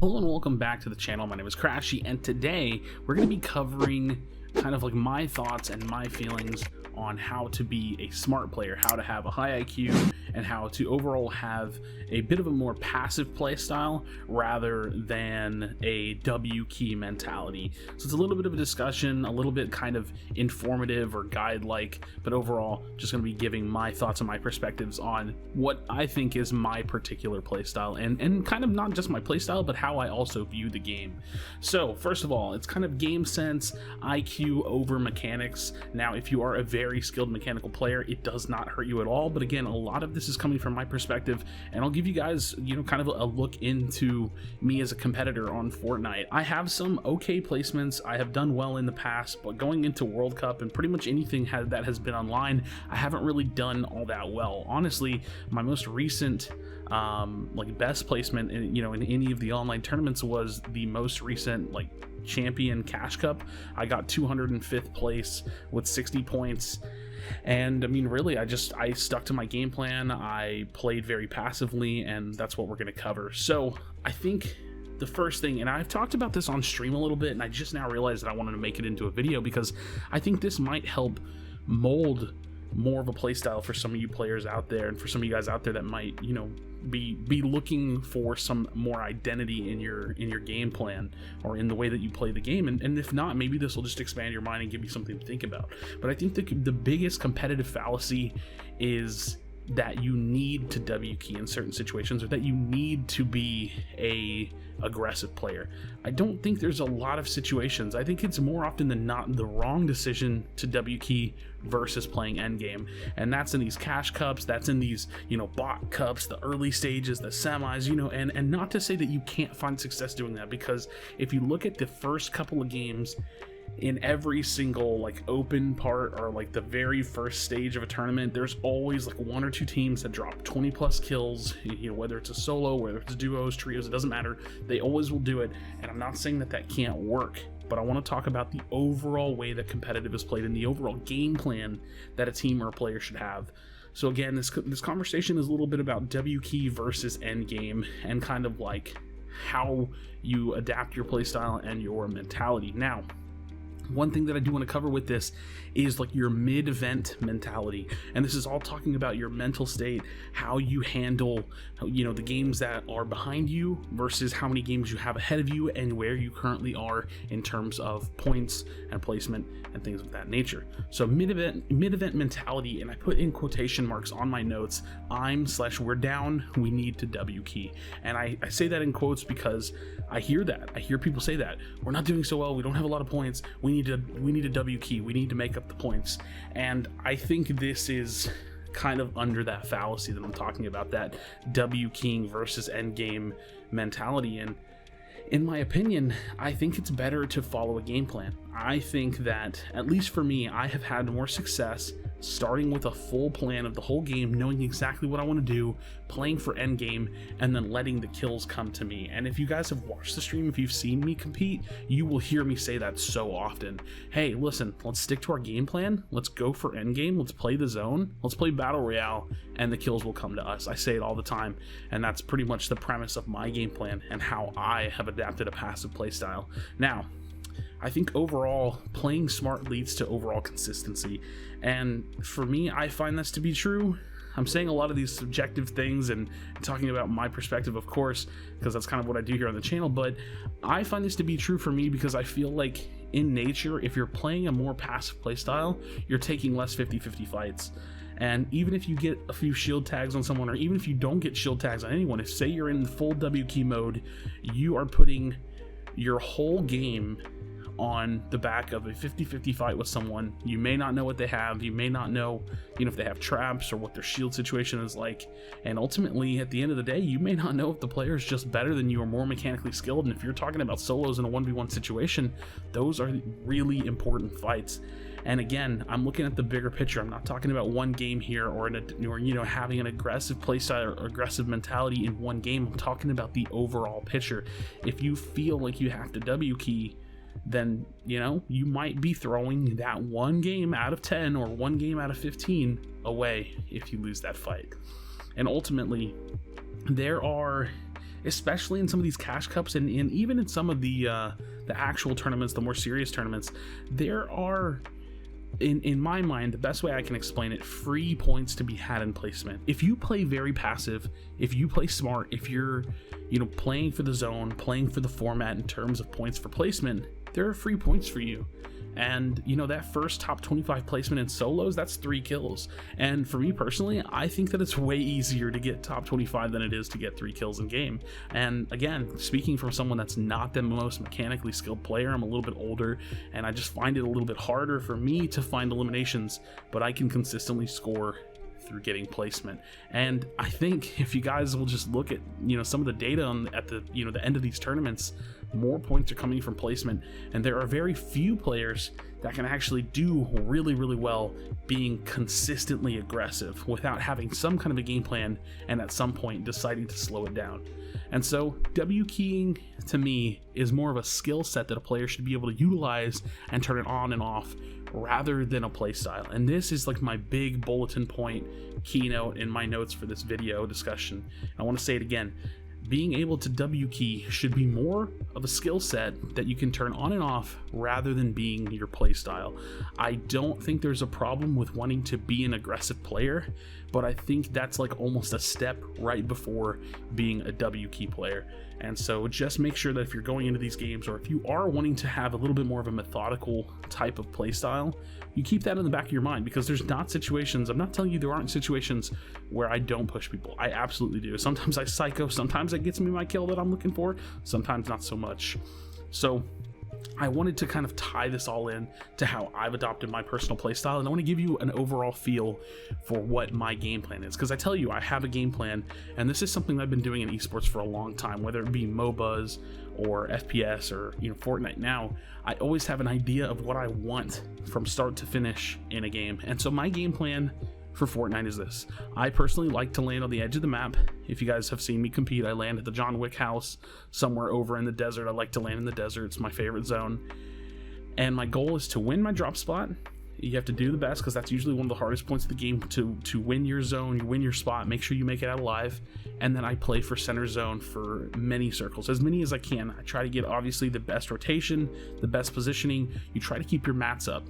Hello and welcome back to the channel. My name is Crashy, and today we're going to be covering kind of like my thoughts and my feelings on how to be a smart player, how to have a high IQ, and how to overall have a bit of a more passive play style rather than a W key mentality. So it's a little bit of a discussion, a little bit kind of informative or guide-like, but overall just going to be giving my thoughts and my perspectives on what I think is my particular play style, and kind of not just my play style, but how I also view the game. So first of all, it's kind of game sense, IQ over mechanics. Now, if you are a very skilled mechanical player, it does not hurt you at all, but again, a lot of this is coming from my perspective, and I'll give you guys, kind of a look into me as a competitor on Fortnite. I have some okay placements, I have done well in the past, but going into World Cup and pretty much anything that has been online, I haven't really done all that well. Honestly, my most recent best placement in any of the online tournaments was the most recent champion cash cup. I got 205th place with 60 points, and I mean, really, I stuck to my game plan. I played very passively, and that's what we're going to cover. So I think the first thing, and I've talked about this on stream a little bit, and I just now realized that I wanted to make it into a video because I think this might help mold more of a playstyle for some of you players out there, and for some of you guys out there that might be looking for some more identity in your game plan or in the way that you play the game, and if not, maybe this will just expand your mind and give you something to think about. But I think the biggest competitive fallacy is that you need to W key in certain situations, or that you need to be a aggressive player. I don't think there's a lot of situations. I think it's more often than not the wrong decision to W key versus playing endgame, and that's in these cash cups, that's in these bot cups, the early stages, the semis, and not to say that you can't find success doing that, because if you look at the first couple of games in every single open part, or the very first stage of a tournament, there's always one or two teams that drop 20 plus kills, whether it's a solo, whether it's duos, trios, it doesn't matter, they always will do it. And I'm not saying that can't work, but I want to talk about the overall way that competitive is played and the overall game plan that a team or a player should have. So again, this conversation is a little bit about W key versus endgame, and kind of how you adapt your playstyle and your mentality. Now, one thing that I do want to cover with this is your mid-event mentality, and this is all talking about your mental state, how you handle the games that are behind you versus how many games you have ahead of you, and where you currently are in terms of points and placement and things of that nature. So mid-event mentality, and I put in quotation marks on my notes, we're down, we need to W key. And I say that in quotes because I hear people say that we're not doing so well, we don't have a lot of points, we need to W key, we need to make up the points. And I think this is kind of under that fallacy that I'm talking about, that W keying versus endgame mentality. And in my opinion, I think it's better to follow a game plan. I think that, at least for me, I have had more success starting with a full plan of the whole game, knowing exactly what I want to do, playing for endgame, and then letting the kills come to me. And if you guys have watched the stream, if you've seen me compete, you will hear me say that so often. Hey, listen, let's stick to our game plan, let's go for endgame, let's play the zone, let's play battle royale, and the kills will come to us. I say it all the time, and that's pretty much the premise of my game plan and how I have adapted a passive playstyle. Now, I think overall, playing smart leads to overall consistency, and for me, I find this to be true. I'm saying a lot of these subjective things and talking about my perspective, of course, because that's kind of what I do here on the channel, but I find this to be true for me because I feel like in nature, if you're playing a more passive playstyle, you're taking less 50-50 fights. And even if you get a few shield tags on someone, or even if you don't get shield tags on anyone, if say you're in full W key mode, you are putting your whole game on the back of a 50-50 fight with someone. You may not know what they have, you may not know if they have traps or what their shield situation is like, and ultimately at the end of the day, you may not know if the player is just better than you or more mechanically skilled. And if you're talking about solos in a 1v1 situation, those are really important fights. And again, I'm looking at the bigger picture. I'm not talking about one game here or having an aggressive playstyle or aggressive mentality in one game. I'm talking about the overall picture. If you feel like you have to W key, then you might be throwing that one game out of 10 or one game out of 15 away if you lose that fight. And ultimately, there are especially in some of these cash cups and even in some of the actual tournaments, the more serious tournaments, there are, in my mind, the best way I can explain it, free points to be had in placement. If you play very passive, if you play smart, if you're, playing for the zone, playing for the format in terms of points for placement, there are free points for you. And that first top 25 placement in solos, that's 3 kills. And for me personally, I think that it's way easier to get top 25 than it is to get 3 kills in game. And again, speaking from someone that's not the most mechanically skilled player, I'm a little bit older, and I just find it a little bit harder for me to find eliminations, but I can consistently score through getting placement. And I think if you guys will just look at some of the data at the the end of these tournaments, more points are coming from placement, and there are very few players that can actually do really well being consistently aggressive without having some kind of a game plan and at some point deciding to slow it down. And so W keying to me is more of a skill set that a player should be able to utilize and turn it on and off rather than a playstyle. And this is like my big bulletin point keynote in my notes for this video discussion. I want to say it again. Being able to W key should be more of a skill set that you can turn on and off rather than being your playstyle. I don't think there's a problem with wanting to be an aggressive player, but I think that's like almost a step right before being a W key player. And so just make sure that if you're going into these games, or if you are wanting to have a little bit more of a methodical type of playstyle, you keep that in the back of your mind, because there's not situations, I'm not telling you there aren't situations where I don't push people. I absolutely do. Sometimes I psycho, sometimes it gets me my kill that I'm looking for, sometimes not so much. So I wanted to kind of tie this all in to how I've adopted my personal playstyle, and I want to give you an overall feel for what my game plan is, because I tell you I have a game plan, and this is something I've been doing in esports for a long time, whether it be MOBAs or FPS or Fortnite now. I always have an idea of what I want from start to finish in a game. And so my game plan for Fortnite is this. I personally like to land on the edge of the map. If you guys have seen me compete, I land at the John Wick house somewhere over in the desert. I like to land in the desert. It's my favorite zone. And my goal is to win my drop spot. You have to do the best, because that's usually one of the hardest points of the game, to win your zone, you win your spot, make sure you make it out alive. And then I play for center zone for many circles, as many as I can. I try to get obviously the best rotation, the best positioning. You try to keep your mats up.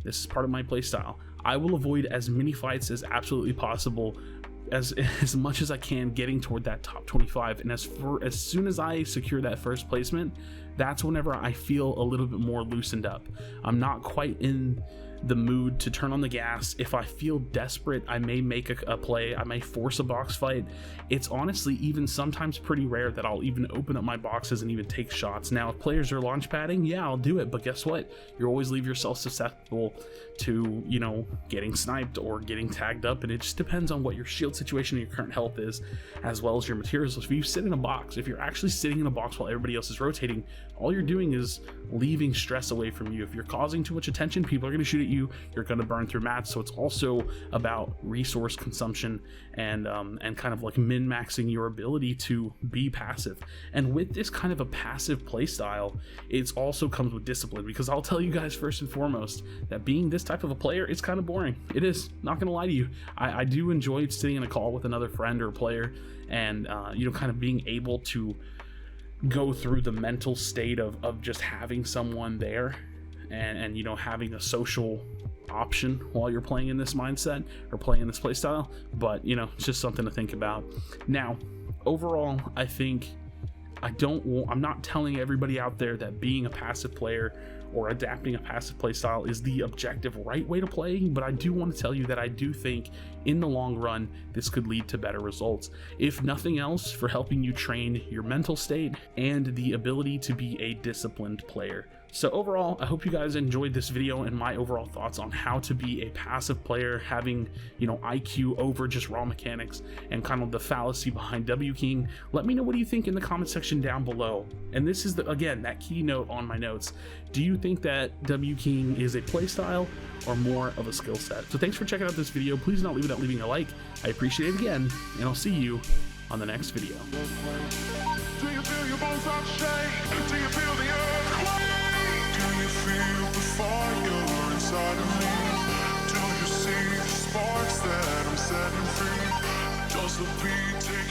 This is part of my play style. I will avoid as many fights as absolutely possible, as much as I can, getting toward that top 25. And as soon as I secure that first placement, that's whenever I feel a little bit more loosened up. I'm not quite in the mood to turn on the gas. If I feel desperate, I may make a play, I may force a box fight. It's honestly even sometimes pretty rare that I'll even open up my boxes and even take shots. Now, if players are launch padding, yeah, I'll do it, but guess what? You always leave yourself susceptible to, getting sniped or getting tagged up, and it just depends on what your shield situation and your current health is, as well as your materials. If you sit in a box, if you're actually sitting in a box while everybody else is rotating, all you're doing is leaving stress away from you. If you're causing too much attention, people are going to shoot at you, you're going to burn through mats. So it's also about resource consumption and kind of like min-maxing your ability to be passive. And with this kind of a passive play style, it also comes with discipline, because I'll tell you guys first and foremost that being this type of a player is kind of boring. It is, not gonna lie to you. I do enjoy sitting in a call with another friend or player and kind of being able to go through the mental state of just having someone there and having a social option while you're playing in this mindset or playing in this play style. But it's just something to think about. Now, overall, I think I'm not telling everybody out there that being a passive player or adapting a passive play style is the objective right way to play, but I do want to tell you that I do think in the long run this could lead to better results, if nothing else for helping you train your mental state and the ability to be a disciplined player. So overall, I hope you guys enjoyed this video and my overall thoughts on how to be a passive player, having IQ over just raw mechanics and kind of the fallacy behind W keying. Let me know what you think in the comment section down below. And this is again that keynote on my notes. Do you think that W keying is a playstyle or more of a skill set? So thanks for checking out this video. Please don't leave without leaving a like. I appreciate it again, and I'll see you on the next video. Do you feel your bones start to shake? Do you feel the earthquake? Do you feel the fire inside of me? Do you see the sparks that I'm setting free? Does the beat take